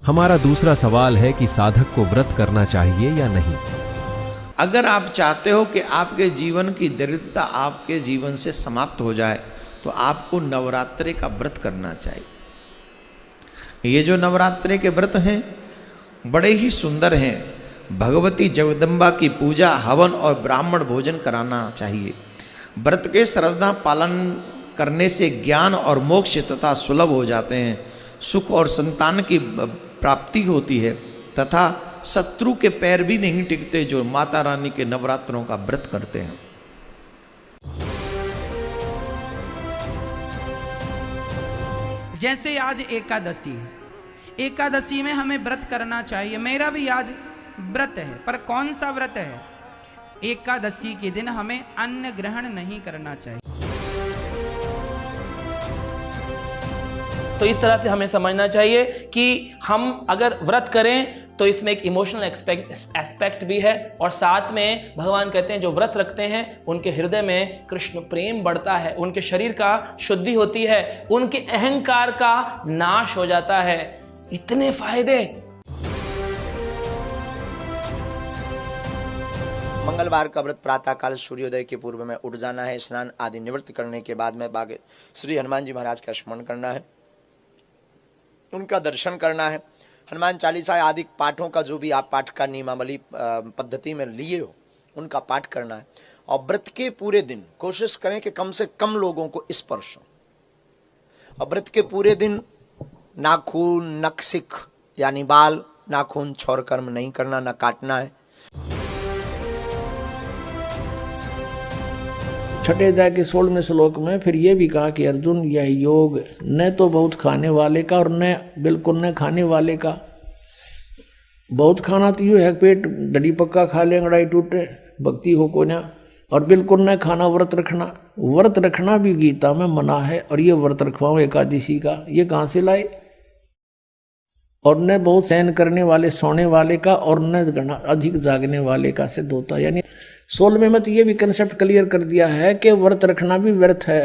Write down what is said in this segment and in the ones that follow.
हमारा दूसरा सवाल है कि साधक को व्रत करना चाहिए या नहीं। अगर आप चाहते हो कि आपके जीवन की दरिद्रता आपके जीवन से समाप्त हो जाए तो आपको नवरात्रि का व्रत करना चाहिए। ये जो नवरात्रि के व्रत हैं बड़े ही सुंदर हैं। भगवती जगदम्बा की पूजा, हवन और ब्राह्मण भोजन कराना चाहिए। व्रत के सर्वदा पालन करने से ज्ञान और मोक्ष तथा सुलभ हो जाते हैं, सुख और संतान की प्राप्ति होती है तथा शत्रु के पैर भी नहीं टिकते जो माता रानी के नवरात्रों का व्रत करते हैं। जैसे आज एकादशी है, एकादशी में हमें व्रत करना चाहिए। मेरा भी आज व्रत है, पर कौन सा व्रत है? एकादशी के दिन हमें अन्न ग्रहण नहीं करना चाहिए। तो इस तरह से हमें समझना चाहिए कि हम अगर व्रत करें तो इसमें एक इमोशनल एस्पेक्ट भी है, और साथ में भगवान कहते हैं जो व्रत रखते हैं उनके हृदय में कृष्ण प्रेम बढ़ता है, उनके शरीर का शुद्धि होती है, उनके अहंकार का नाश हो जाता है। इतने फायदे। मंगलवार का व्रत प्रातः काल सूर्योदय के पूर्व में उठ जाना है। स्नान आदि निवृत्त करने के बाद में बागे श्री हनुमान जी महाराज का स्मरण करना है, उनका दर्शन करना है। हनुमान चालीसा आदि पाठों का जो भी आप पाठ का नियमावली पद्धति में लिए हो उनका पाठ करना है। और व्रत के पूरे दिन कोशिश करें कि कम से कम लोगों को स्पर्श हो। और व्रत के पूरे दिन नाखून, नखसिक यानी बाल, नाखून, छौर कर्म नहीं करना, न काटना है। छठे अध्याय के 16वें श्लोक में फिर ये भी कहा कि अर्जुन यह योग न तो बहुत खाने वाले का और न बिल्कुल न खाने वाले का। बहुत खाना तो यूँ है पेट डडी पक्का खा ले अंगड़ाई टूटे, भक्ति हो को ना। और बिल्कुल न खाना, व्रत रखना। व्रत रखना भी गीता में मना है, और ये व्रत रखवाओ एकादशी का, ये कहाँ से लाए? और न बहुत सहन करने वाले, सोने वाले का, और न अधिक जागने वाले का सिद्ध होता। यानी 16वें में तो ये भी कंसेप्ट क्लियर कर दिया है कि व्रत रखना भी व्यर्थ है,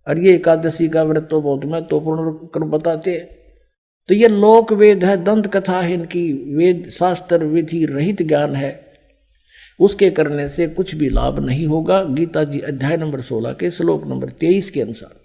और ये एकादशी का व्रत तो बहुत महत्वपूर्ण कर बताते। तो ये लोक वेद है, दंत कथा है, इनकी वेद शास्त्र विधि रहित ज्ञान है, उसके करने से कुछ भी लाभ नहीं होगा। गीता जी अध्याय नंबर 16 के श्लोक नंबर 23 के अनुसार।